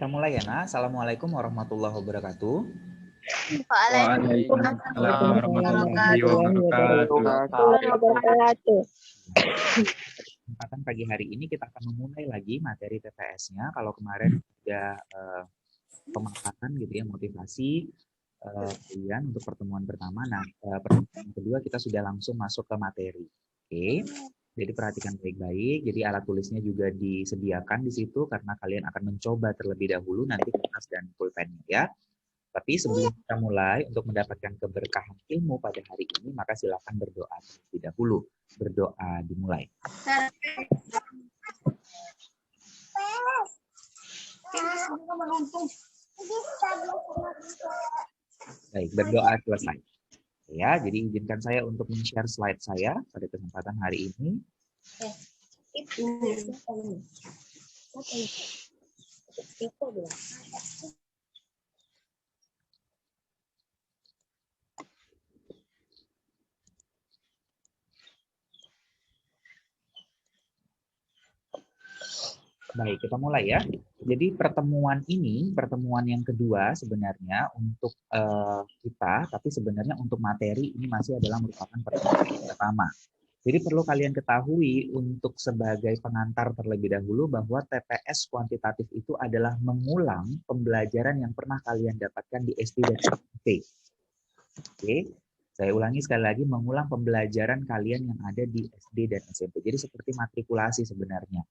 kita mulai ya, Nah. Assalamualaikum warahmatullahi wabarakatuh. Waalaikumsalam warahmatullahi wabarakatuh. Kesempatan pagi hari ini kita akan memulai lagi materi TPS-nya. Kalau kemarin sudah pemaparan gitu ya, motivasi kalian untuk pertemuan pertama. Nah, pertemuan kedua kita sudah langsung masuk ke materi. Oke. Jadi perhatikan baik-baik. Jadi alat tulisnya juga disediakan di situ karena kalian akan mencoba terlebih dahulu nanti kertas dan pulpennya ya. Tapi sebelum kita mulai untuk mendapatkan keberkahan ilmu pada hari ini, maka silakan berdoa terlebih dahulu. Berdoa dimulai. Baik, berdoa selesai. Ya, jadi izinkan saya untuk men-share slide saya pada kesempatan hari ini. Baik, kita mulai ya. Jadi pertemuan ini, pertemuan yang kedua sebenarnya untuk kita, tapi sebenarnya untuk materi ini masih adalah merupakan pertemuan yang pertama. Jadi perlu kalian ketahui untuk sebagai pengantar terlebih dahulu bahwa TPS kuantitatif itu adalah mengulang pembelajaran yang pernah kalian dapatkan di SD dan SMP. Oke, saya ulangi sekali lagi, mengulang pembelajaran kalian yang ada di SD dan SMP. Jadi seperti matrikulasi sebenarnya.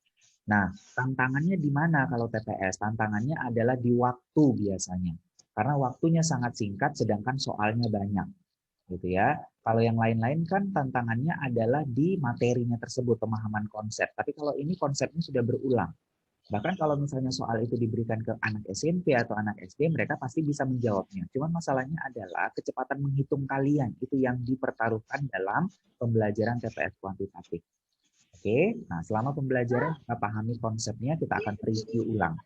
Nah, tantangannya di mana kalau TPS? Tantangannya adalah di waktu biasanya. Karena waktunya sangat singkat sedangkan soalnya banyak. Gitu ya. Kalau yang lain-lain kan tantangannya adalah di materinya tersebut, pemahaman konsep. Tapi kalau ini konsepnya sudah berulang. Bahkan kalau misalnya soal itu diberikan ke anak SMP atau anak SD, mereka pasti bisa menjawabnya. Cuman masalahnya adalah kecepatan menghitung kalian. Itu yang dipertaruhkan dalam pembelajaran TPS kuantitatif. Oke, nah selama pembelajaran kita pahami konsepnya, kita akan review ulang.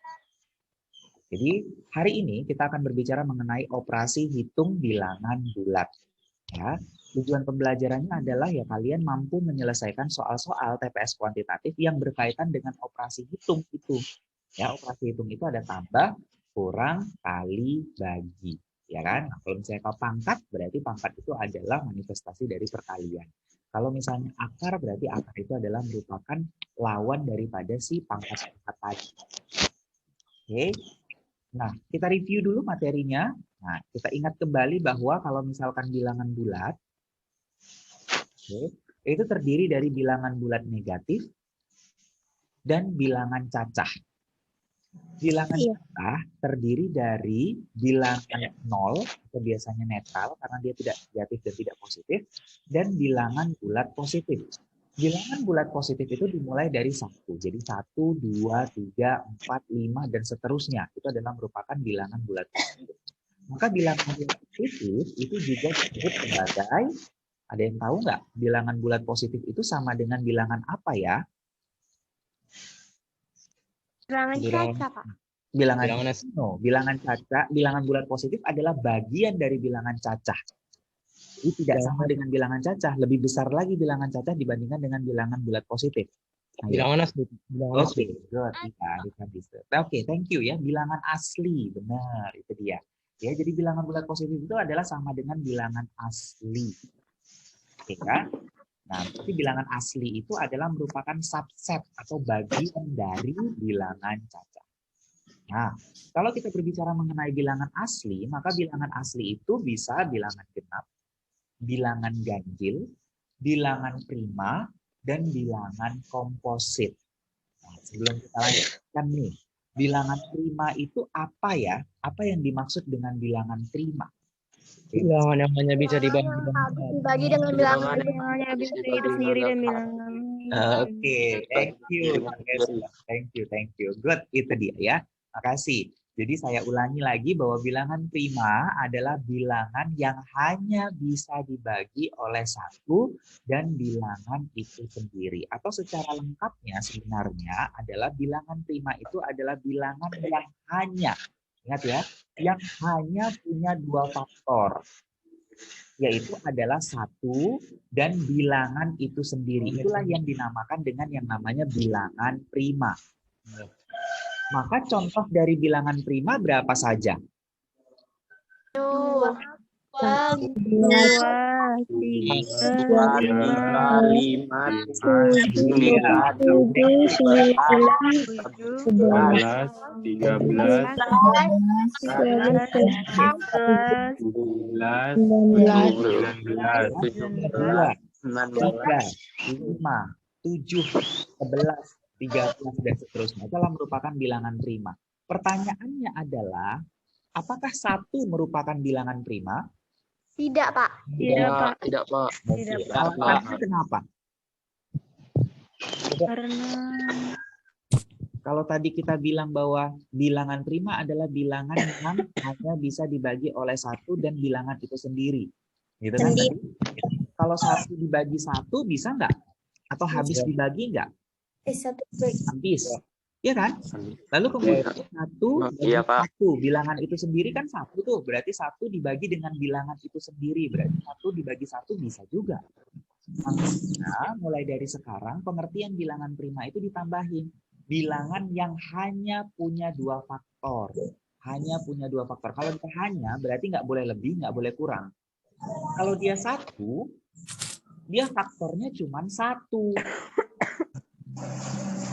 Jadi hari ini kita akan berbicara mengenai operasi hitung bilangan bulat. Ya, tujuan pembelajarannya adalah ya kalian mampu menyelesaikan soal-soal TPS kuantitatif yang berkaitan dengan operasi hitung itu. Ya, operasi hitung itu ada tambah, kurang, kali, bagi. Ya kan? Nah, kalau misalnya kalau pangkat, berarti pangkat itu adalah manifestasi dari perkalian. Kalau misalnya akar, berarti akar itu adalah merupakan lawan daripada si pangkat-pangkat tadi. Oke. Nah, kita review dulu materinya. Nah, kita ingat kembali bahwa kalau misalkan bilangan bulat, itu terdiri dari bilangan bulat negatif dan bilangan cacah. Bilangan cacah terdiri dari bilangan 0, atau biasanya netral karena dia tidak negatif dan tidak positif, dan bilangan bulat positif. Bilangan bulat positif itu dimulai dari 1. Jadi 1, 2, 3, 4, 5, dan seterusnya. Itu adalah merupakan bilangan bulat positif. Maka bilangan bulat positif itu juga disebut sebagai, ada yang tahu nggak bilangan bulat positif itu sama dengan bilangan apa ya? Bilangan cacah, Pak. Bilangan cacah, bilangan bulat positif adalah bagian dari bilangan cacah. Jadi tidak sama dengan bilangan cacah, lebih besar lagi bilangan cacah dibandingkan dengan bilangan bulat positif. Bilangan asli. Oke, good. Oke, thank you ya. Bilangan asli, benar itu dia. Ya, jadi bilangan bulat positif itu adalah sama dengan bilangan asli. Oke kan? Nah, berarti bilangan asli itu adalah merupakan subset atau bagian dari bilangan cacah. Nah, kalau kita berbicara mengenai bilangan asli, maka bilangan asli itu bisa bilangan genap, bilangan ganjil, bilangan prima, dan bilangan komposit. Nah, sebelum kita lanjutkan nih, bilangan prima itu apa ya? Apa yang dimaksud dengan bilangan prima? Bilangan yang hanya bisa dibagi dengan bilangan yang bisa hidup sendiri dan bilangan. Oke, thank you. Thank you. Good, itu dia ya. Makasih. Jadi saya ulangi lagi bahwa bilangan prima adalah bilangan yang hanya bisa dibagi oleh satu dan bilangan itu sendiri. Atau secara lengkapnya sebenarnya adalah bilangan prima itu adalah bilangan yang hanya, ingat ya, yang hanya punya dua faktor, yaitu adalah satu dan bilangan itu sendiri. Itulah yang dinamakan dengan yang namanya bilangan prima. Maka contoh dari bilangan prima berapa saja? 2, 2, 3, 5, 11, 13, 3, 5, 7, 11, 13, dan seterusnya. Itu adalah merupakan bilangan prima. Pertanyaannya adalah, apakah 1 merupakan bilangan prima? tidak, Pak. Tidak, Pak. Tidak, Pak. Tidak, Pak. Alasannya kenapa? Karena Kalau tadi kita bilang bahwa bilangan prima adalah bilangan yang hanya bisa dibagi oleh 1 dan bilangan itu sendiri. Gitu kan? Sendiri. Kalau 1 dibagi 1 bisa nggak? Atau habis dibagi nggak? Habis. Iya kan? Lalu kemudian 1 bagi Iya, Pak. 1. Bilangan itu sendiri kan 1 tuh. Berarti 1 dibagi dengan bilangan itu sendiri. Berarti 1 dibagi 1 bisa juga. Makanya mulai dari sekarang pengertian bilangan prima itu ditambahin. Bilangan yang hanya punya 2 faktor. Hanya punya 2 faktor. Kalau dia hanya berarti nggak boleh lebih, nggak boleh kurang. Kalau dia 1, dia faktornya cuma 1.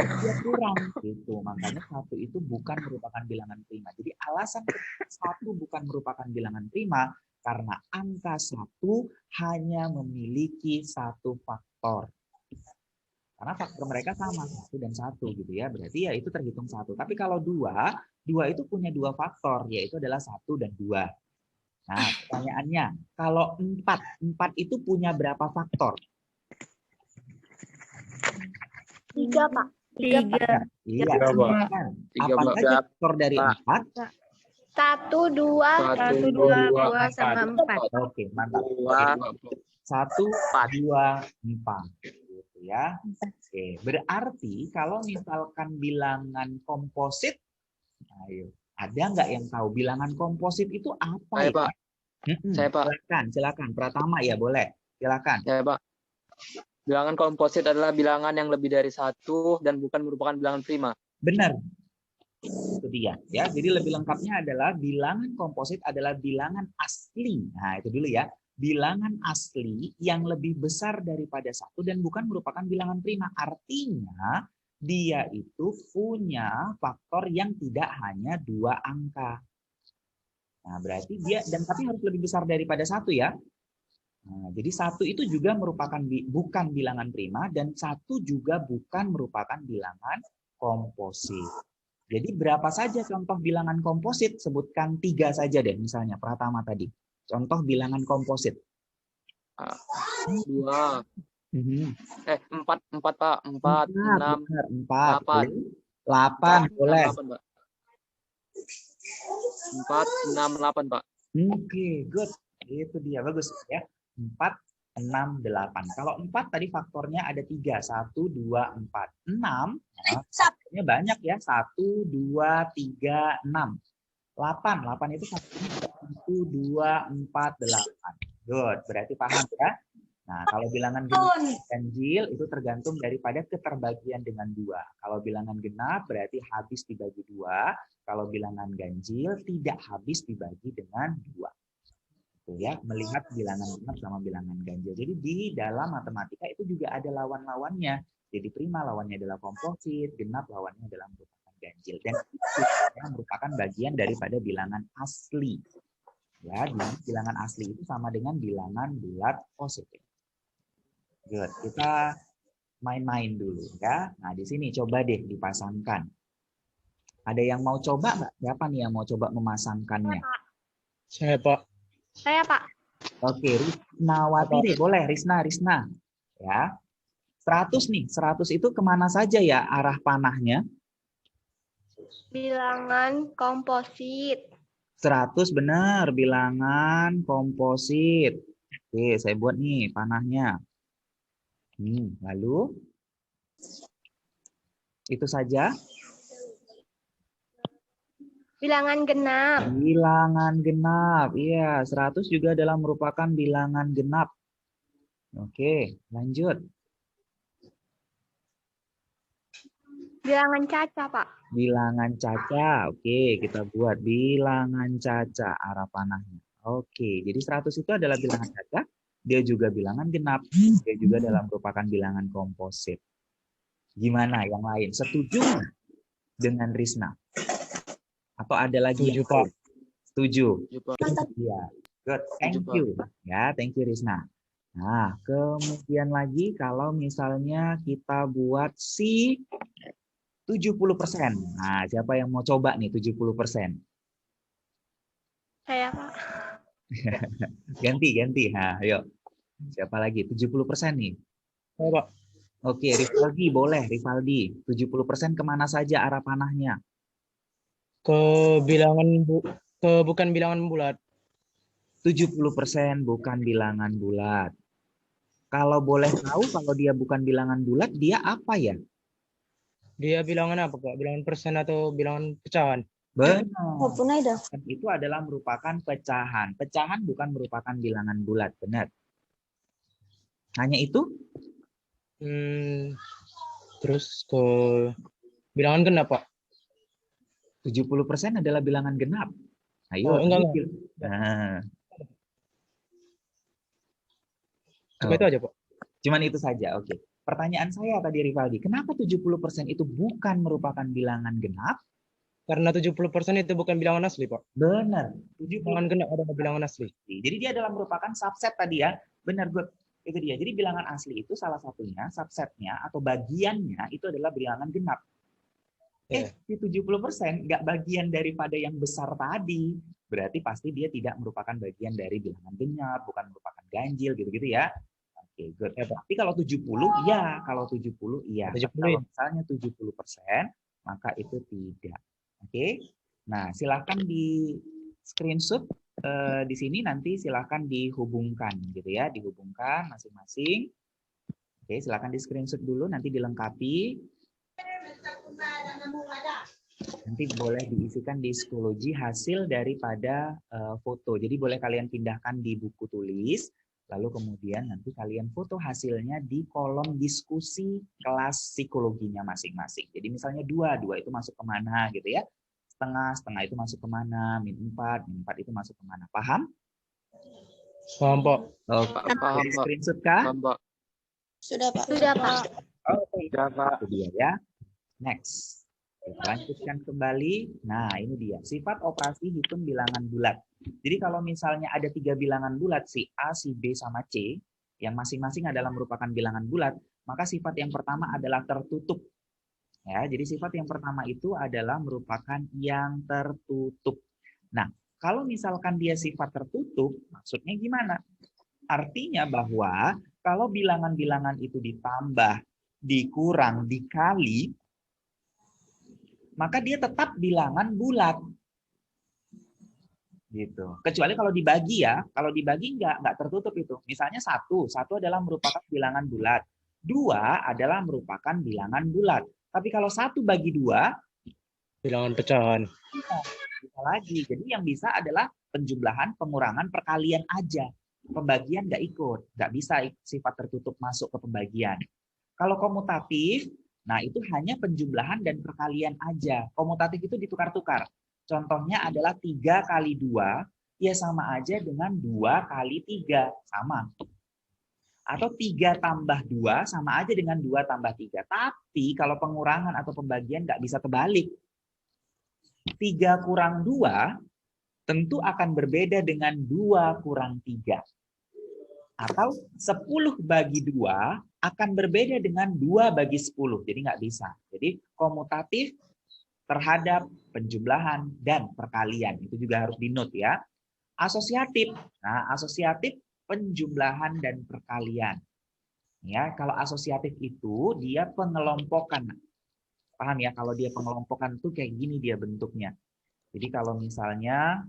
Dia kurang gitu. Makanya 1 itu bukan merupakan bilangan prima. Jadi alasan 1 bukan merupakan bilangan prima karena angka 1 hanya memiliki 1 faktor. Karena faktor mereka sama, 1 dan 1 gitu ya. Berarti ya itu terhitung 1. Tapi kalau 2 itu punya 2 faktor, yaitu adalah 1 dan 2. Nah, pertanyaannya, kalau 4 itu punya berapa faktor? 3, Pak. 3. Iya, Tiga, Pak. kan? Tiga, Apa Pak. saja faktor dari Pak. 4? 1, 2, 1, 2, sama 4. Oke, mantap. 2, 1, 4. 2, 4. Gitu ya. Oke, berarti kalau misalkan bilangan komposit, ayo, ada nggak yang tahu bilangan komposit itu apa Saya, ya? Pak. Saya, Pak. Silakan. Pratama ya, boleh. Silakan. Ya, Pak. Bilangan komposit adalah bilangan yang lebih dari 1 dan bukan merupakan bilangan prima. Benar. Itu dia ya. Jadi lebih lengkapnya adalah bilangan komposit adalah bilangan asli. Nah, itu dulu ya. Bilangan asli yang lebih besar daripada 1 dan bukan merupakan bilangan prima. Artinya dia itu punya faktor yang tidak hanya 2 angka. Nah, berarti dia tapi harus lebih besar daripada 1 ya. Nah, jadi 1 itu juga merupakan bukan bilangan prima dan 1 juga bukan merupakan bilangan komposit. Jadi berapa saja contoh bilangan komposit? Sebutkan 3 saja deh misalnya Pratama tadi. Contoh bilangan komposit. 2. 4, Pak. 4, 6, 4. 8. 8 boleh. 8, Pak. 4, 6, 8, Pak. Oke, good. Itu dia, bagus ya. 4, 6, 8. Kalau 4 tadi faktornya ada 3. 1, 2, 4. 6, faktornya banyak ya. 1, 2, 3, 6. 8 itu faktornya 1, 2, 4, 8. Good, berarti paham ya. Nah, kalau bilangan genap ganjil itu tergantung daripada keterbagian dengan 2. Kalau bilangan genap berarti habis dibagi 2. Kalau bilangan ganjil tidak habis dibagi dengan 2. Tuh ya, melihat bilangan genap sama bilangan ganjil. Jadi di dalam matematika itu juga ada lawan-lawannya. Jadi prima lawannya adalah komposit, genap lawannya adalah merupakan ganjil. Dan itu yang merupakan bagian daripada bilangan asli. Ya, bilangan asli itu sama dengan bilangan bulat positif. Good. Kita main-main dulu ya. Nah, di sini coba deh dipasangkan. Ada yang mau coba nggak? Siapa nih yang mau coba memasangkannya? Saya, Pak. Saya, Pak. Oke, Risnawati deh, boleh. Risna. Ya. 100 nih. 100 itu kemana saja ya arah panahnya? Bilangan komposit. 100 benar, bilangan komposit. Oke, saya buat nih panahnya. Lalu itu saja. Bilangan genap. Bilangan genap. Iya, 100 juga adalah merupakan bilangan genap. Oke, lanjut. Bilangan caca, Pak. Bilangan caca. Oke, kita buat bilangan caca arah panahnya. Oke, jadi 100 itu adalah bilangan caca. Dia juga bilangan genap. Dia juga dalam merupakan bilangan komposit. Gimana yang lain? Setuju nggak dengan Risna? Atau ada lagi Setuju, yang Pak. lain? Setuju. Tujuh, Pak. Iya. Good. Thank Setuju, Pak. you. Ya, thank you Risna. Nah, kemudian lagi kalau misalnya kita buat si 70%. Nah, siapa yang mau coba nih 70%? Saya, Pak. Ganti. Nah, ayo. Siapa lagi? 70% nih. Saya, Pak. Oke, Rivaldi boleh. Rivaldi. 70% kemana saja arah panahnya? Ke bukan bilangan bulat. 70% bukan bilangan bulat. Kalau boleh tahu, kalau dia bukan bilangan bulat, dia apa ya? Dia bilangan apa, Pak? Bilangan persen atau bilangan pecahan? Benar. ada. Itu adalah merupakan pecahan. Pecahan bukan merupakan bilangan bulat. Benar. Hanya itu? Terus ke bilangan genap, Pak. 70% adalah bilangan genap. Ayo. Oh, enggak. Nah. Cuma itu aja, Pak. Cuman itu saja. Oke. Pertanyaan saya tadi Rivaldi, kenapa 70% itu bukan merupakan bilangan genap? Karena 70% itu bukan bilangan asli, Pak. Benar. Bilangan genap adalah bilangan asli. Jadi dia adalah merupakan subset tadi ya. Benar, good. Itu dia. Jadi bilangan asli itu salah satunya, subsetnya atau bagiannya itu adalah bilangan genap. Di 70% nggak bagian daripada yang besar tadi. Berarti pasti dia tidak merupakan bagian dari bilangan genap, bukan merupakan ganjil gitu-gitu ya. Oke, good. Tapi kalau 70 ya, kalau 70 iya. 70. Kalau misalnya 70%, maka itu tidak. Oke. Nah, silakan di screenshot di sini nanti silakan dihubungkan gitu ya, dihubungkan masing-masing. Oke, silakan di screenshot dulu nanti dilengkapi. Nanti boleh diisikan di psikologi hasil daripada foto. Jadi boleh kalian pindahkan di buku tulis, lalu kemudian nanti kalian foto hasilnya di kolom diskusi kelas psikologinya masing-masing. Jadi misalnya 2 itu masuk kemana gitu ya. Setengah itu masuk kemana, -4 itu masuk kemana. Paham? Paham, Pak. Oke, Paham, jadi Pak. screenshot kah? Paham, Pak. Sudah, Pak. Ya, Pak. Itu dia ya. Next. Kita lanjutkan kembali. Nah, ini dia. Sifat operasi hitung bilangan bulat. Jadi kalau misalnya ada 3 bilangan bulat, si A, si B, sama C, yang masing-masing adalah merupakan bilangan bulat, maka sifat yang pertama adalah tertutup. Ya, jadi sifat yang pertama itu adalah merupakan yang tertutup. Nah, kalau misalkan dia sifat tertutup, maksudnya gimana? Artinya bahwa kalau bilangan-bilangan itu ditambah, dikurang, dikali, maka dia tetap bilangan bulat. Gitu. Kecuali kalau dibagi ya, kalau dibagi nggak tertutup itu. Misalnya 1 adalah merupakan bilangan bulat. 2 adalah merupakan bilangan bulat. Tapi kalau 1 bagi 2, Bilangan pecahan. bisa lagi. Jadi yang bisa adalah penjumlahan, pengurangan, perkalian aja. Pembagian nggak ikut. Nggak bisa sifat tertutup masuk ke pembagian. Kalau komutatif, nah itu hanya penjumlahan dan perkalian aja. Komutatif itu ditukar-tukar. Contohnya adalah 3 kali 2, ya sama aja dengan 2 kali 3. Sama. Atau 3 tambah 2 sama aja dengan 2 tambah 3. Tapi kalau pengurangan atau pembagian nggak bisa kebalik. 3 kurang 2 tentu akan berbeda dengan 2 kurang 3. Atau 10 bagi 2 akan berbeda dengan 2 bagi 10. Jadi nggak bisa. Jadi komutatif terhadap penjumlahan dan perkalian. Itu juga harus di-note ya. Asosiatif. Nah, asosiatif penjumlahan dan perkalian. Ya, kalau asosiatif itu dia pengelompokan. Paham ya? Kalau dia pengelompokan itu kayak gini dia bentuknya. Jadi kalau misalnya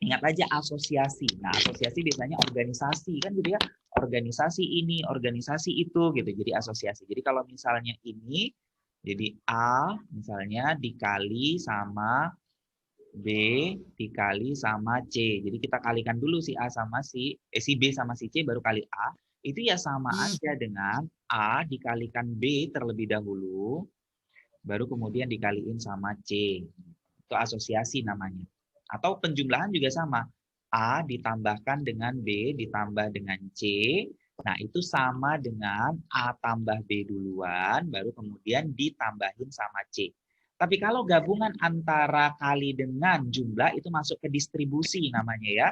ingat aja asosiasi. Nah, asosiasi biasanya organisasi kan gitu ya. Organisasi ini, organisasi itu gitu. Jadi asosiasi. Jadi kalau misalnya ini jadi A misalnya dikali sama B dikali sama C. Jadi kita kalikan dulu si A sama si B sama si C baru kali A. Itu ya sama aja dengan A dikalikan B terlebih dahulu baru kemudian dikaliin sama C. Itu asosiasi namanya. Atau penjumlahan juga sama. A ditambahkan dengan B ditambah dengan C. Nah, itu sama dengan A tambah B duluan, baru kemudian ditambahin sama C. Tapi kalau gabungan antara kali dengan jumlah, itu masuk ke distribusi namanya ya.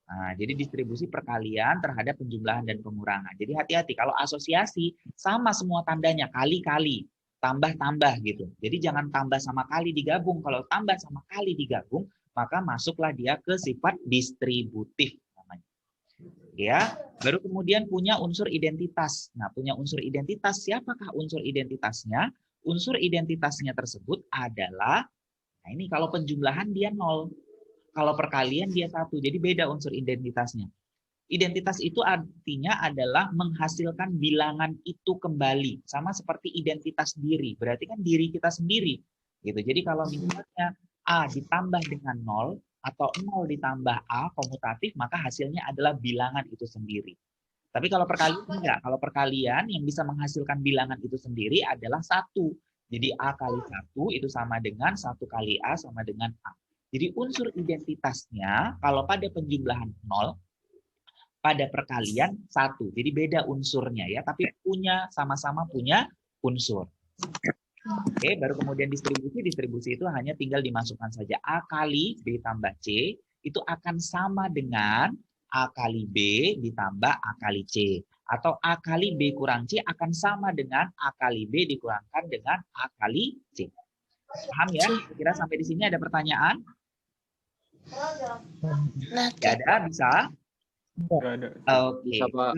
Nah, jadi distribusi perkalian terhadap penjumlahan dan pengurangan. Jadi hati-hati, kalau asosiasi sama semua tandanya, kali-kali, tambah-tambah gitu. Jadi jangan tambah sama kali digabung. Kalau tambah sama kali digabung, maka masuklah dia ke sifat distributif namanya. Ya, baru kemudian punya unsur identitas. Nah, punya unsur identitas, siapakah unsur identitasnya? Unsur identitasnya tersebut adalah, nah ini kalau penjumlahan dia 0. Kalau perkalian dia 1, jadi beda unsur identitasnya. Identitas itu artinya adalah menghasilkan bilangan itu kembali. Sama seperti identitas diri, berarti kan diri kita sendiri. Gitu. Jadi kalau misalnya A ditambah dengan 0, atau 0 ditambah A komutatif, maka hasilnya adalah bilangan itu sendiri. Tapi kalau perkalian enggak. Kalau perkalian yang bisa menghasilkan bilangan itu sendiri adalah 1. Jadi A kali 1 itu sama dengan 1 kali A sama dengan A. Jadi unsur identitasnya kalau pada penjumlahan 0, pada perkalian 1. Jadi beda unsurnya ya, tapi punya sama-sama punya unsur. Oke, baru kemudian distribusi. Distribusi itu hanya tinggal dimasukkan saja A kali B tambah C, itu akan sama dengan A kali B ditambah A kali C. Atau A kali B kurang C akan sama dengan A kali B dikurangkan dengan A kali C. Paham ya? Kira-kira sampai di sini ada pertanyaan? Tidak ada, bisa? Nggak ada. Oke. Bisa, Pak.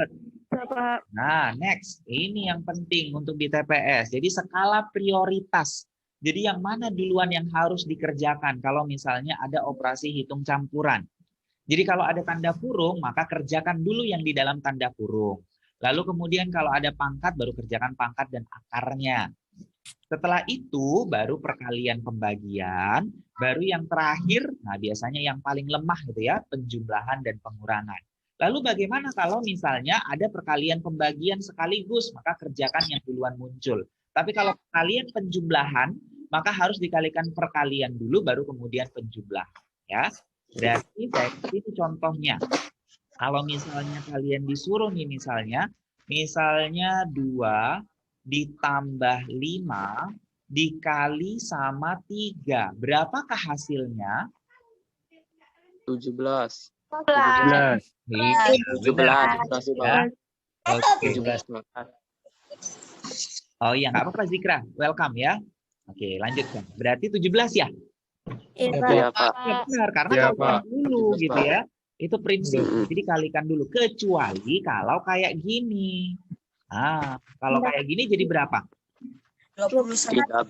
Nah, next. Ini yang penting untuk di TPS. Jadi skala prioritas. Jadi yang mana duluan yang harus dikerjakan kalau misalnya ada operasi hitung campuran. Jadi kalau ada tanda kurung, maka kerjakan dulu yang di dalam tanda kurung. Lalu kemudian kalau ada pangkat, baru kerjakan pangkat dan akarnya. Setelah itu baru perkalian pembagian, baru yang terakhir, nah biasanya yang paling lemah gitu ya, penjumlahan dan pengurangan. Lalu bagaimana kalau misalnya ada perkalian pembagian sekaligus, maka kerjakan yang duluan muncul. Tapi kalau perkalian penjumlahan, maka harus dikalikan perkalian dulu, baru kemudian penjumlahan. Ya, berarti saya ini contohnya. Kalau misalnya kalian disuruh nih misalnya 2 ditambah 5 dikali sama 3. Berapakah hasilnya? 17. 17. Iya, 17. ya. Oke. 17. Oh iya, nggak apa-apa Zikra. Welcome ya. Oke, lanjutkan. Berarti 17 ya? Iya, Pak. Ya, benar, karena Iya, kalikan Pak. dulu 17, gitu Pak. ya. Itu prinsip. Jadi kalikan dulu. Kecuali kalau kayak gini. Nah, kalau kayak gini jadi berapa? 21, Pak.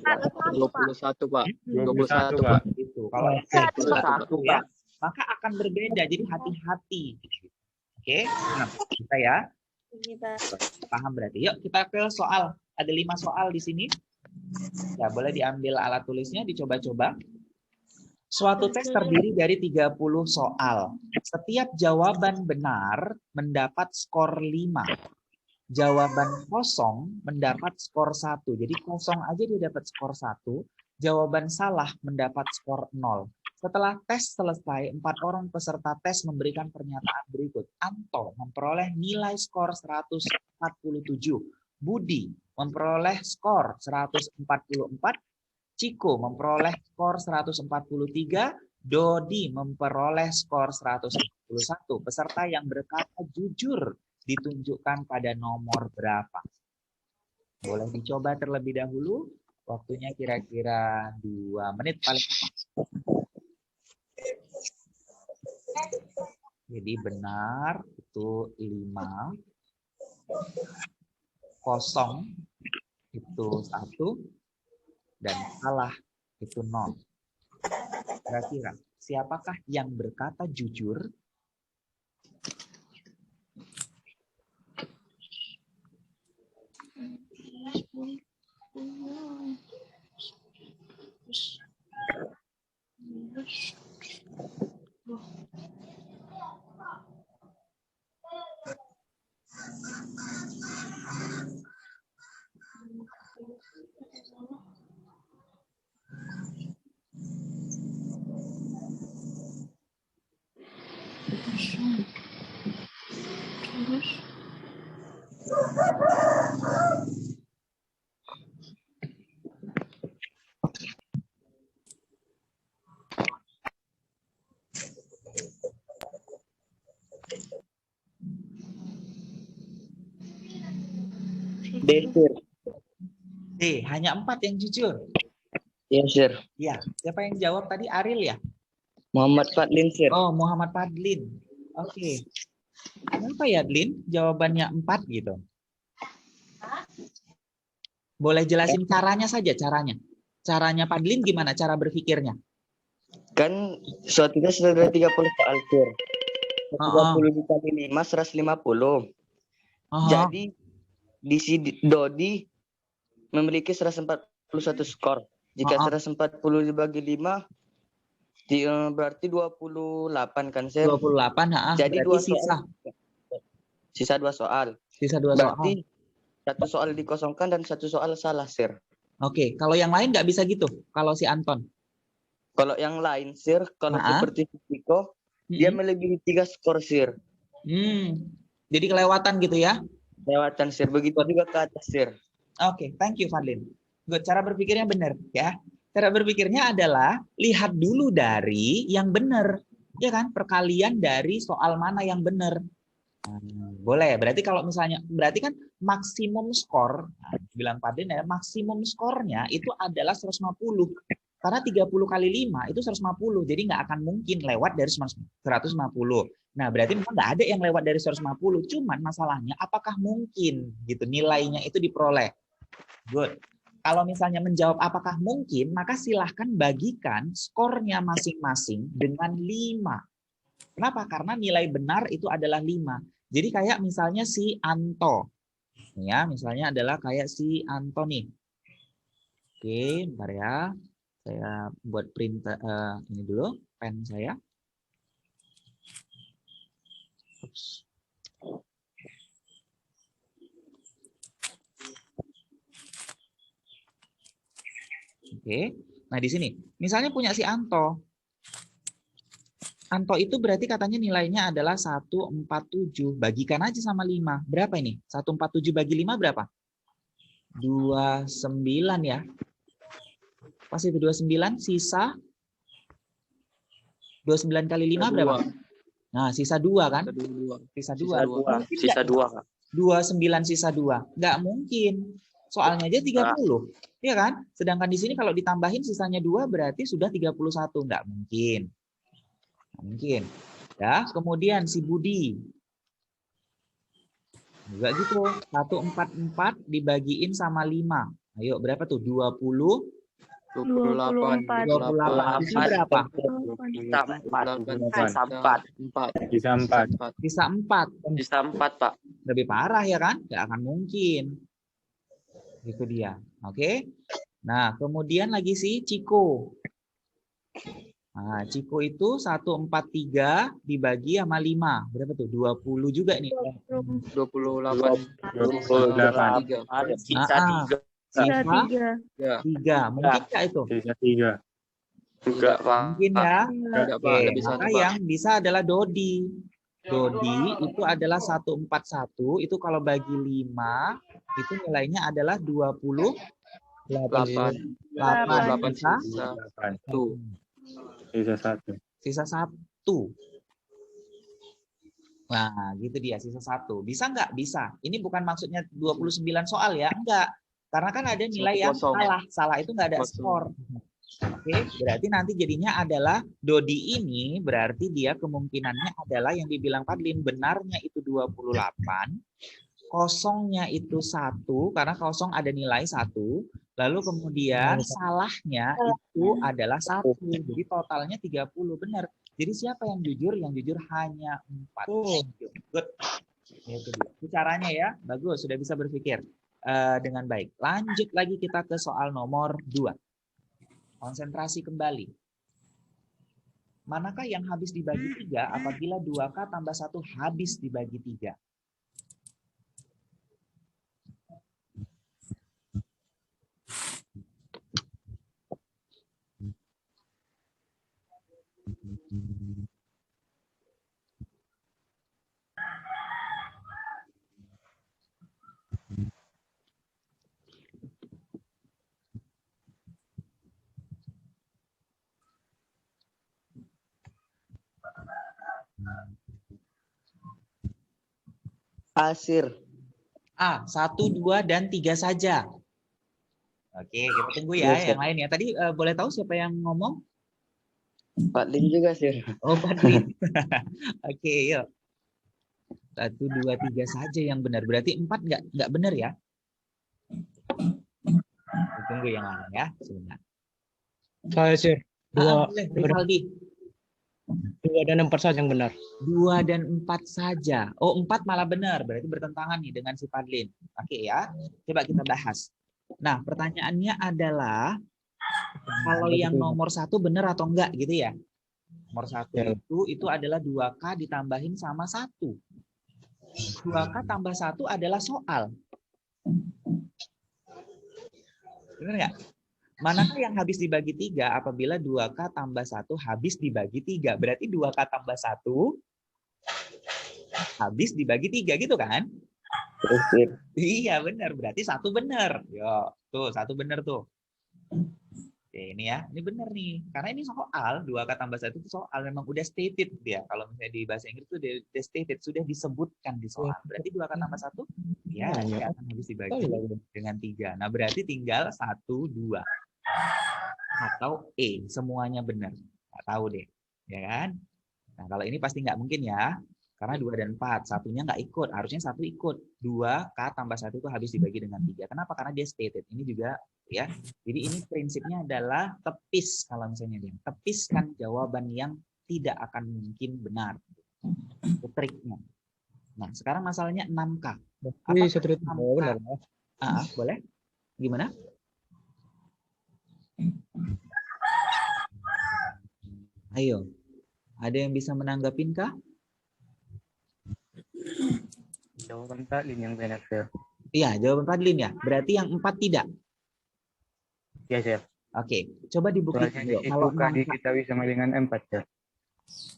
21, 21, Pak. Itu. Kalau yang Oke. 21 ya, maka akan berbeda. Jadi hati-hati. Oke, nah, kita ya. Paham berarti. Yuk kita ke soal. Ada 5 soal di sini. Ya, boleh diambil alat tulisnya, dicoba-coba. Suatu tes terdiri dari 30 soal. Setiap jawaban benar mendapat skor 5. Jawaban kosong mendapat skor 1. Jadi kosong aja dia dapat skor 1. Jawaban salah mendapat skor 0. Setelah tes selesai, 4 orang peserta tes memberikan pernyataan berikut. Anto memperoleh nilai skor 147. Budi memperoleh skor 144. Ciko memperoleh skor 143. Dodi memperoleh skor 141. Peserta yang berkata jujur ditunjukkan pada nomor berapa? Boleh dicoba terlebih dahulu. Waktunya kira-kira 2 menit paling lama. Jadi benar itu 5, kosong itu 1, dan salah itu 0. Kira-kira siapakah yang berkata jujur? D, Sir. D, hanya 4 yang jujur. Iya, Sir. Ya, siapa yang jawab tadi? Aril ya? Muhammad Fadlin, Sir. Oh, Muhammad Fadlin. Oke. Kenapa ya, Lin? Jawabannya 4 gitu. Boleh jelasin caranya saja, caranya. Caranya Fadlin gimana cara berpikirnya? Kan suatunya sudah 30 soal, Sir. 30 dikali 5, 150. Jadi, di si Dodi memiliki 141 skor. Jika 140 dibagi 5, berarti 28 kan, Sir? 28, Jadi berarti 2 sisa. soal. Sisa 2 soal. Sisa 2 soal. Berarti 1 soal dikosongkan dan 1 soal salah, Sir. Oke, kalau yang lain nggak bisa gitu, kalau si Anton. Kalau yang lain, Sir, kalau seperti Fiko, dia melebihi 3 skor, Sir. Jadi kelewatan gitu ya? Kelewatan, Sir. Begitu juga ke atas, Sir. Oke, thank you, Fadlin. Good, cara berpikirnya benar ya. Cara berpikirnya adalah lihat dulu dari yang benar, ya kan? Perkalian dari soal mana yang benar. Boleh. Berarti kalau misalnya, berarti kan maksimum skor, bilang Fadlin ya, maksimum skornya itu adalah 150. Karena 30 kali 5 itu 150, jadi nggak akan mungkin lewat dari 150. Nah, berarti memang nggak ada yang lewat dari 150. Cuman masalahnya apakah mungkin gitu nilainya itu diperoleh. Good. Kalau misalnya menjawab apakah mungkin, maka silahkan bagikan skornya masing-masing dengan 5. Kenapa? Karena nilai benar itu adalah 5. Jadi kayak misalnya si Anto. Ya, misalnya adalah kayak si Anto nih. Oke, bentar ya. Saya buat print ini dulu, pen saya. Oops. Oke, nah di sini, misalnya punya si Anto. Anto itu berarti katanya nilainya adalah 147. Bagikan aja sama 5. Berapa ini? 147 bagi 5 berapa? 29 ya. Pas itu 29, sisa 29 kali 5 berapa? Nah, sisa 2 kan? Sisa 2. Sisa 2, Kak. 29 sisa 2. Nggak mungkin. Soalnya aja 30. Iya kan? Sedangkan di sini kalau ditambahin sisanya 2 berarti sudah 31. Nggak mungkin. Nggak mungkin. Ya, kemudian si Budi. Juga gitu. 144 dibagiin sama 5. Ayo, berapa tuh? 20. 28. 28. Itu berapa? Bisa 4. Bisa 4. Sisa 4, Pak. Lebih parah ya kan? Nggak akan mungkin. Itu dia. Oke. Nah, kemudian lagi si Ciko. Nah, Ciko itu 143 dibagi sama 5. Berapa tuh? 20 juga nih. 28. 28. Sisa 3. Sisa 3. Mungkin nggak itu? Sisa 3. Enggak, Pak. Mungkin ya. Enggak, Pak. Oke, Lebih satu, maka Pak. yang bisa adalah Dodi. Dodi itu adalah 141. Itu kalau bagi 5, itu nilainya adalah 28. 8 sisa 1. Sisa 1. Sisa 1. Nah, gitu dia, sisa 1. Bisa nggak? Bisa. Ini bukan maksudnya 29 soal ya. Enggak. Karena kan ada nilai yang salah. Salah itu nggak ada skor. Oke, berarti nanti jadinya adalah Dodi ini berarti dia kemungkinannya adalah yang dibilang Fadlin, benarnya itu 28, kosongnya itu 1, karena kosong ada nilai 1, lalu kemudian salahnya itu adalah 1. Jadi totalnya 30, benar. Jadi siapa yang jujur? Yang jujur hanya 4. Good. Itu caranya ya. Bagus, sudah bisa berpikir dengan baik. Lanjut lagi kita ke soal nomor 2. Konsentrasi kembali. Manakah yang habis dibagi 3 apabila 2K tambah 1 habis dibagi 3? Asir. A, 1, 2, dan 3 saja. Oke, kita tunggu ya Yes, yang lain ya. Tadi boleh tahu siapa yang ngomong? Pak Lin juga sir. Oh, Fadli. Oke, yuk. 1, 2, 3 saja yang benar. Berarti 4 nggak benar ya? Tunggu yang lain ya. Sebentar. Saya sir. Boleh, Rivaldi. 2 dan 4 saja yang benar. 2 dan 4 saja. Oh, 4 malah benar. Berarti bertentangan nih dengan si Fadlin. Oke ya. Coba kita bahas. Nah, pertanyaannya adalah kalau yang nomor 1 benar atau enggak gitu ya? Nomor 1 Ya. itu adalah 2K ditambahin sama 1. 2K tambah 1 adalah soal. Benar nggak? Manakah yang habis dibagi 3 apabila 2K tambah 1 habis dibagi 3? Berarti 2K tambah 1 habis dibagi 3 gitu kan? Terus sir. Iya benar, berarti 1 benar. Yo, tuh 1 benar tuh. Oke, ini ya, ini benar nih. Karena ini soal, 2K tambah 1 itu soal, memang udah stated dia. Kalau misalnya di bahasa Inggris itu udah stated, sudah disebutkan di soal. Berarti 2K tambah 1, ya dia akan habis dibagi dengan 3. Nah, berarti tinggal 1, 2. Atau E, semuanya benar. Nggak tahu deh, ya kan? Nah, kalau ini pasti nggak mungkin ya. Karena 2 dan 4, satunya nggak ikut. Harusnya 1 ikut. 2K tambah 1 itu habis dibagi dengan 3. Kenapa? Karena dia stated. Ini juga ya. Jadi ini prinsipnya adalah tepis kalau misalnya dia. Tepiskan jawaban yang tidak akan mungkin benar. Itu triknya. Nah, sekarang masalahnya 6K. Ini satu itu 6K? benar. Boleh? Gimana? Ayo. Ada yang bisa menanggapin kah? Jawaban Pak Lin yang benar, sir. Iya, jawaban Fadlin ya. Berarti yang 4 tidak. Ya, sir. Oke, coba dibuktikan. Soalnya di Yuk. situ Kalau K 6K. diketahui sama dengan 4, sir.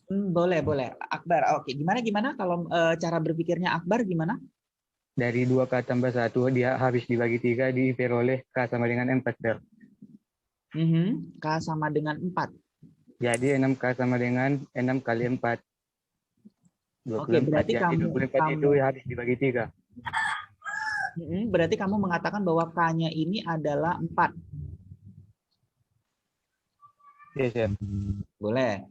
Boleh. Akbar, oke. Gimana kalau cara berpikirnya Akbar gimana? Dari 2K tambah 1, dia habis dibagi 3, diperoleh K sama dengan 4, sir. K sama dengan 4. Jadi 6K sama dengan 6 kali 4. 24. Oke, berarti Jadi kamu 24 itu habis dibagi 3. Berarti kamu mengatakan bahwa K-nya ini adalah 4. Iya, sir. Boleh.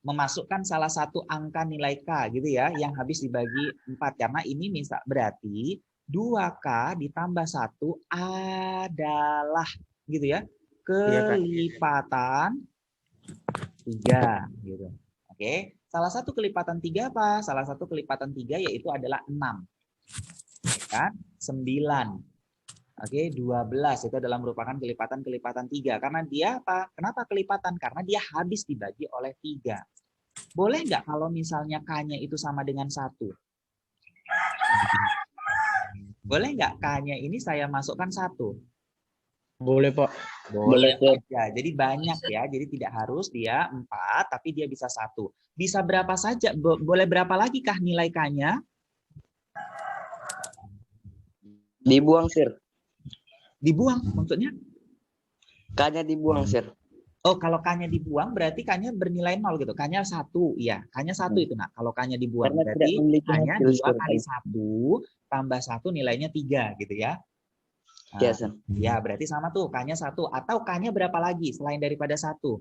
Memasukkan salah satu angka nilai K gitu ya, yang habis dibagi 4. Karena ini berarti 2K ditambah 1 adalah gitu ya, kelipatan 3 gitu. Oke. Salah satu kelipatan 3 apa? Salah satu kelipatan 3 yaitu adalah 6. Kan? 9. Oke, 12 itu adalah merupakan kelipatan 3. Karena dia apa? Kenapa kelipatan? Karena dia habis dibagi oleh 3. Boleh nggak kalau misalnya K-nya itu sama dengan 1? Boleh nggak K-nya ini saya masukkan 1? Boleh, Pak. Boleh, sir. Ya, jadi banyak ya. Jadi tidak harus dia 4, tapi dia bisa 1. Bisa berapa saja? Boleh berapa lagi kah nilai K-nya? Dibuang, sir. Dibuang maksudnya? K-nya dibuang, sir. Oh, kalau K-nya dibuang berarti K-nya bernilai 0 gitu. K-nya 1, iya. K-nya 1 itu, nak. Kalau K-nya dibuang Karena berarti tidak memiliki K-nya hasil, 2 sir. kali 1 tambah 1 nilainya 3 gitu ya. Nah, Iya, sir. ya, berarti sama tuh. K-nya 1. Atau K-nya berapa lagi selain daripada 1?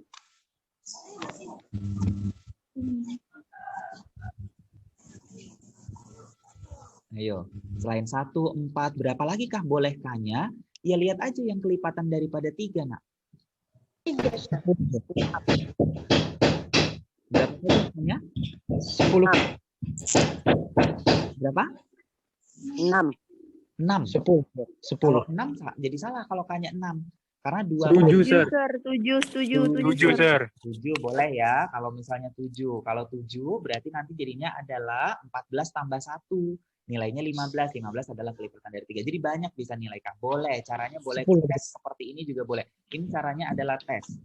Ayo, selain 1, 4, berapa lagi kah boleh K-nya? Ya lihat aja yang kelipatan daripada 3, nak. 3. Berapa lagi K-nya? 10. Berapa? 6. 6. 10. Kalau 10. 6 jadi salah kalau K-nya 6. Karena 2 Setuju, sir. Setuju. Setuju, sir. 7 boleh ya. Kalau misalnya 7. Kalau 7 berarti nanti jadinya adalah 14 tambah 1. Nilainya 15. 15 adalah kelipatan dari 3. Jadi banyak bisa nilai K. Boleh. Caranya boleh 10. tes seperti ini juga boleh. Ini caranya adalah tes.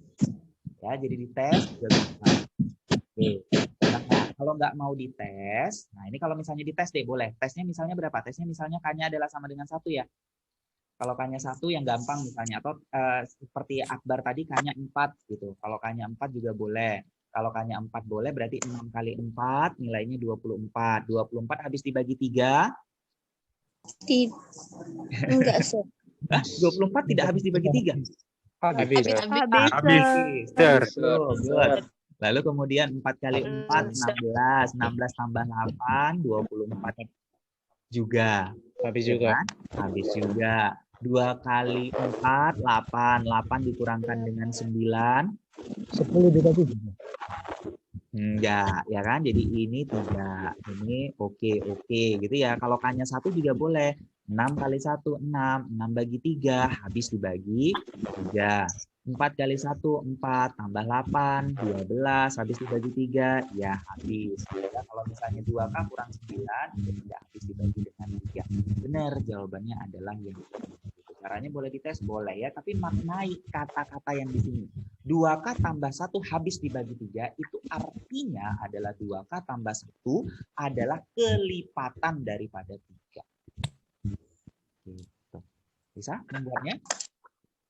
Ya, jadi dites juga bisa. Oke. Nah, kalau nggak mau dites, nah ini kalau misalnya dites deh boleh. Tesnya misalnya berapa? Tesnya misalnya K-nya adalah sama dengan 1 ya. Kalau K-nya 1 yang gampang misalnya, atau seperti Akbar tadi K-nya 4 gitu. Kalau K-nya 4 juga boleh. Kalau K-nya 4 boleh berarti 6 kali 4 nilainya 24. 24 habis dibagi 3 Enggak, Sir. Hah? 24 tidak habis dibagi 3. Habis. Habis. Sir. Good. Lalu kemudian 4 kali 4, 16. 16 tambah 8, 24 juga. Habis Ya juga. kan? Habis juga. 2 kali 4, 8. 8 dikurangkan dengan 9. 10 dibagi. Enggak, ya kan? Jadi ini 3. Ini oke gitu ya. Kalau K-nya 1 juga boleh. 6 kali 1, 6. 6 bagi 3, habis dibagi 3. 4 kali 1, 4. Tambah 8, 12. Habis dibagi 3, ya habis. Ya, kalau misalnya 2K kurang 9, ya tidak habis dibagi dengan 3. Benar, jawabannya adalah yang caranya boleh dites, boleh ya. Tapi maknai kata-kata yang di sini. 2K tambah 1 habis dibagi 3, itu artinya adalah 2K tambah 1 adalah kelipatan daripada 3. Gitu. Bisa membuatnya?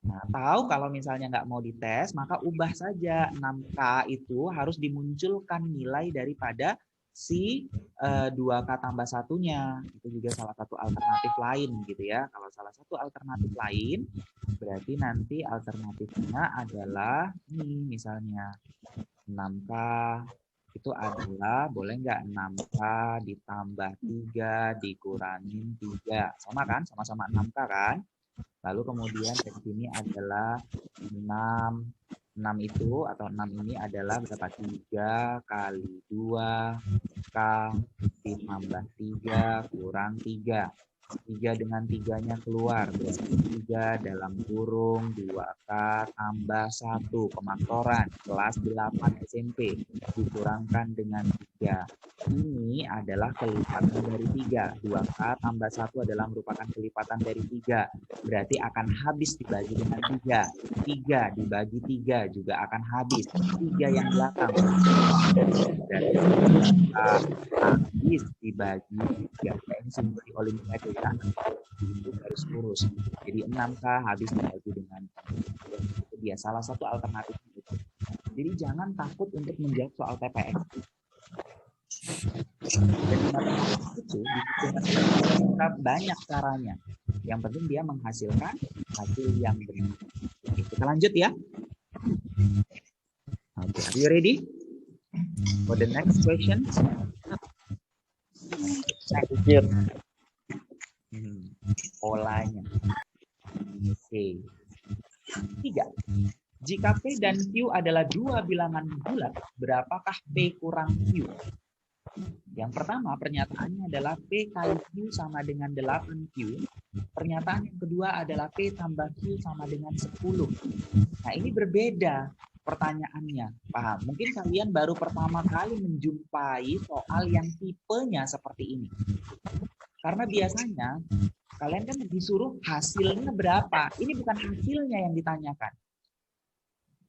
Nah, tahu kalau misalnya nggak mau dites, maka ubah saja 6K itu harus dimunculkan nilai daripada si 2K tambah satunya. Itu juga salah satu alternatif lain gitu ya. Kalau salah satu alternatif lain, berarti nanti alternatifnya adalah ini misalnya 6K itu adalah, boleh nggak 6K ditambah 3 dikurangin 3. Sama kan? Sama-sama 6K kan? Lalu kemudian dari sini adalah 6. 6 itu atau 6 ini adalah berapa? 3 kali 2 K ditambah 3 kurang 3. 3 dengan 3-nya keluar. Berarti 3 dalam kurung 2K tambah 1. Pemaktoran kelas 8 SMP dikurangkan dengan 3. Ini adalah kelipatan dari 3. 2K tambah 1 adalah merupakan kelipatan dari 3. Berarti akan habis dibagi dengan 3. 3 dibagi 3 juga akan habis. 3 yang belakang. Berarti habis dibagi 3. Ini simbol di Olimpiade ya. Itu garis lurus. Jadi 6K habis dibagi dengan 3. Itu dia salah satu alternatif itu. Jadi jangan takut untuk menjawab soal TPS. Jadi matematik itu bisa banyak caranya. Yang penting dia menghasilkan hasil yang benar. Oke, kita lanjut ya. Oke, are you ready for the next question? Polanya. Oke. 3. Jika P dan Q adalah dua bilangan bulat, berapakah P kurang Q? Yang pertama, pernyataannya adalah P kali Q sama dengan 8Q. Pernyataan yang kedua adalah P tambah Q sama dengan 10. Nah, ini berbeda pertanyaannya. Paham? Mungkin kalian baru pertama kali menjumpai soal yang tipenya seperti ini. Karena biasanya kalian kan disuruh hasilnya berapa. Ini bukan hasilnya yang ditanyakan.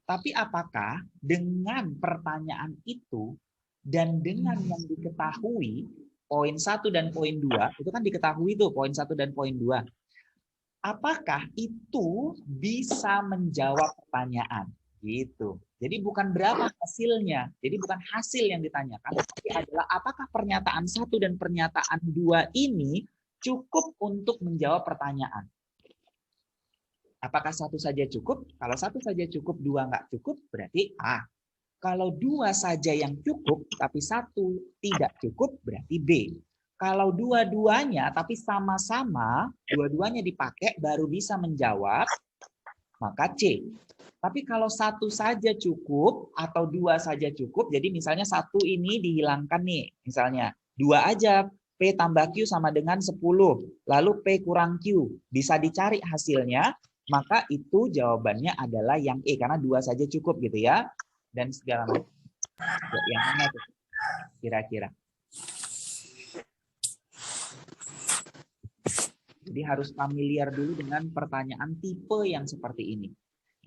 Tapi apakah dengan pertanyaan itu dan dengan yang diketahui, poin 1 dan poin 2, itu kan diketahui tuh poin 1 dan poin 2. Apakah itu bisa menjawab pertanyaan? Gitu. Jadi bukan berapa hasilnya. Jadi bukan hasil yang ditanyakan, tapi adalah apakah pernyataan 1 dan pernyataan 2 ini cukup untuk menjawab pertanyaan. Apakah 1 saja cukup? Kalau 1 saja cukup, 2 nggak cukup, berarti A. Kalau 2 saja yang cukup, tapi 1 tidak cukup, berarti B. Kalau dua-duanya, tapi sama-sama, dua-duanya dipakai, baru bisa menjawab, maka C. Tapi kalau 1 saja cukup, atau 2 saja cukup, jadi misalnya 1 ini dihilangkan nih, misalnya 2 aja, P tambah Q sama dengan 10, lalu P kurang Q, bisa dicari hasilnya, maka itu jawabannya adalah yang E, karena 2 saja cukup gitu ya. Dan segala macam. Yang mana tuh kira-kira? Jadi harus familiar dulu dengan pertanyaan tipe yang seperti ini.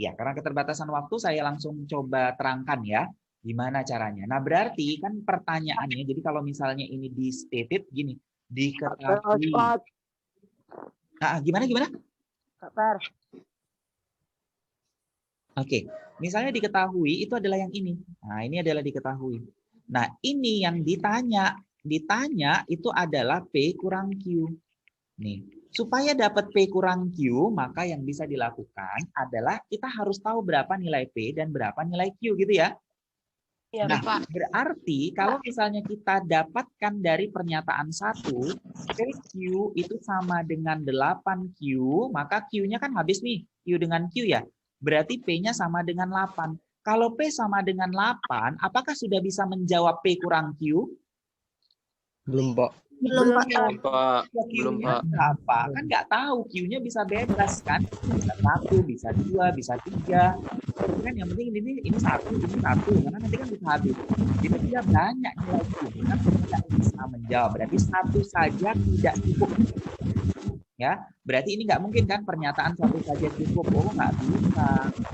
Ya, karena keterbatasan waktu saya langsung coba terangkan ya gimana caranya. Nah, berarti kan pertanyaannya, jadi kalau misalnya ini di stated gini, diketahui. Nah, gimana? Oke, misalnya diketahui itu adalah yang ini. Nah, ini adalah diketahui. Nah, ini yang ditanya itu adalah P kurang Q. Nih, supaya dapat P kurang Q, maka yang bisa dilakukan adalah kita harus tahu berapa nilai P dan berapa nilai Q gitu ya. Iya, Nah, Pak. berarti kalau misalnya kita dapatkan dari pernyataan 1, PQ itu sama dengan 8Q, maka Q-nya kan habis nih, Q dengan Q ya. Berarti P-nya sama dengan 8. Kalau P sama dengan 8, apakah sudah bisa menjawab P kurang Q? Belum, Pak. Belum, Pak. Pak. Ya, Belum, Q-nya Pak. berapa? Kan nggak tahu. Q-nya bisa bebas kan? Bisa 1, bisa 2, bisa 3. Kan yang penting ini satu, karena nanti kan bisa habis. Jadi dia banyak nilai Q, kan tidak bisa menjawab. Berarti satu saja tidak cukup. Ya, berarti ini nggak mungkin kan pernyataan satu saja cukup. Oh, nggak bisa,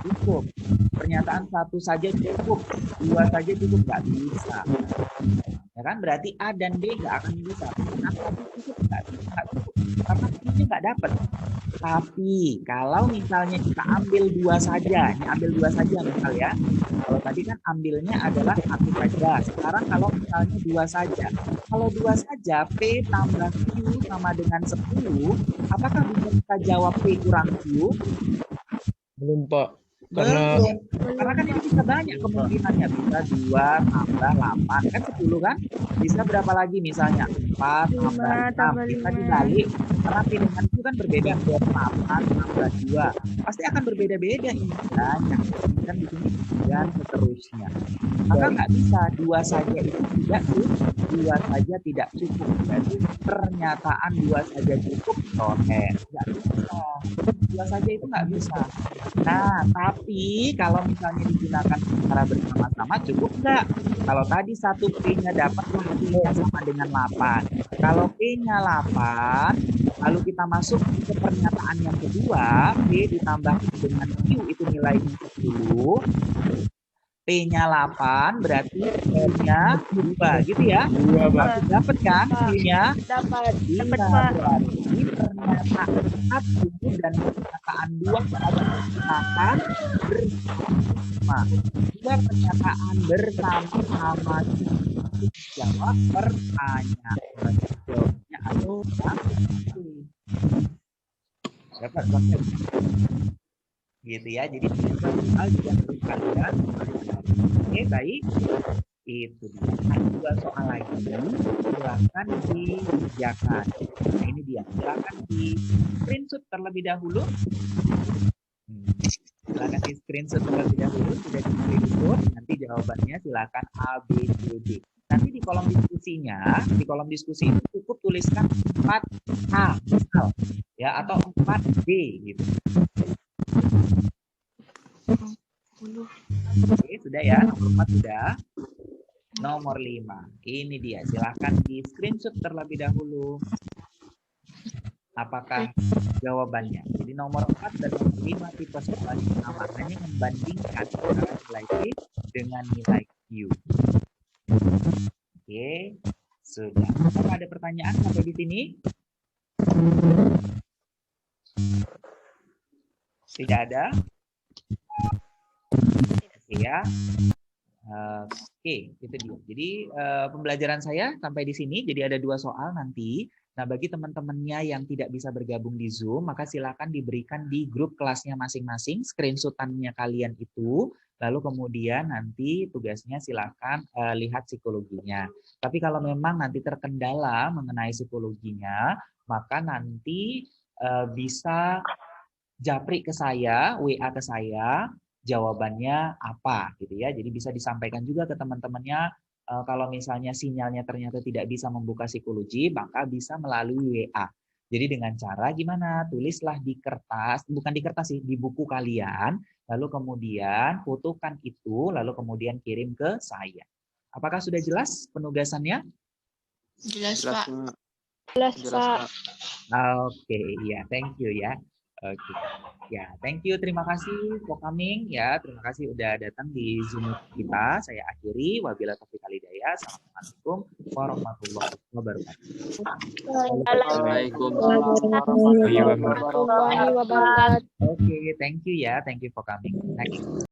cukup. Pernyataan satu saja cukup, 2 saja cukup, nggak bisa. Ya kan, berarti A dan B nggak akan bisa. Kenapa cukup? Nggak bisa, nggak cukup. Karena ini nggak dapat. Tapi kalau misalnya kita ambil 2 saja, ini ambil 2 saja misal ya. Kalau tadi kan ambilnya adalah 1 saja. Sekarang kalau misalnya 2 saja. Kalau 2 saja, P tambah Q sama dengan 10, apakah bisa kita jawab P kurang Q? Belum, Pak. Karena Belum. Karena kan ini bisa banyak kemungkinannya. Bisa 2 tambah 8. Kan 10 kan? Bisa berapa lagi misalnya? 4 tambah 6. Bisa dibalik. Karena P dengan Q kan berbeda. 8 tambah 2. Pasti akan berbeda-beda ini. Banyak. Kan di sini. Dan seterusnya. Maka nggak bisa. 2 saja itu tidak cukup. 2 saja tidak cukup. Jadi pernyataan 2 saja cukup. Nggak bisa. 2 saja itu nggak bisa. Nah, tapi kalau misalnya digunakan secara bersama-sama cukup nggak? Kalau tadi 1 P-nya dapatlah P-nya sama dengan 8. Kalau P-nya 8, lalu kita masuk ke pernyataan yang kedua, P ditambah dengan Q itu nilainya 10. P-nya 8, berarti Q-nya 2, gitu ya? 2, Pak. Dapat kan Q-nya? Dapat. Bisa, Dapat, Pak. berarti pernyataan 1 dan pernyataan 2 ada pernyataan bersama. Dua pernyataan bersama-sama jawab pertanyaan. Jawabnya adalah dapat konsep. Gitu ya. Jadi hal yang kalian. Oke, baik. Itu dia. Ada 2 soal lagi. Silakan dikerjakan. Nah, ini dia. Silakan di screenshot terlebih dahulu. Silakan di screenshot terlebih dahulu. Sudah di screenshot. Nanti jawabannya silakan A, B, C, D. Nanti di kolom diskusinya, di kolom diskusi itu cukup tuliskan 4A misal, ya, atau 4B gitu. Oke, sudah ya, nomor 4 sudah. Nomor 5, ini dia. Silahkan di screenshot terlebih dahulu. Apakah jawabannya? Jadi nomor 4 dan nomor 5 tipe soal yang sama, hanya membandingkan antara nilai P dengan nilai Q. Oke, sudah. Apakah ada pertanyaan sampai di sini? Tidak ada? Oke ya. Oke, itu dia. Jadi pembelajaran saya sampai di sini. Jadi ada 2 soal nanti. Nah, bagi teman-temannya yang tidak bisa bergabung di Zoom, maka silakan diberikan di grup kelasnya masing-masing, screenshotannya kalian itu. Lalu kemudian nanti tugasnya silakan lihat psikologinya. Tapi kalau memang nanti terkendala mengenai psikologinya, maka nanti bisa japri ke saya, WA ke saya, jawabannya apa gitu ya. Jadi bisa disampaikan juga ke teman-temannya kalau misalnya sinyalnya ternyata tidak bisa membuka psikologi, maka bisa melalui WA. Jadi dengan cara gimana? Tulislah di kertas, bukan di kertas sih, di buku kalian, lalu kemudian fotokan itu, lalu kemudian kirim ke saya. Apakah sudah jelas penugasannya? Jelas, Jelas, Pak. Pak. Jelas, Jelas, Pak. Pak. Oke, ya, thank you ya. Oke. Ya, thank you. Terima kasih for coming ya. Terima kasih udah datang di Zoom kita. Saya akhiri. Wabillahi taufiq wal hidayah. Assalamualaikum warahmatullahi wabarakatuh. Waalaikumsalam warahmatullahi wabarakatuh. Warahmatullahi wabarakatuh. Oke, thank you ya. Thank you for coming. Next.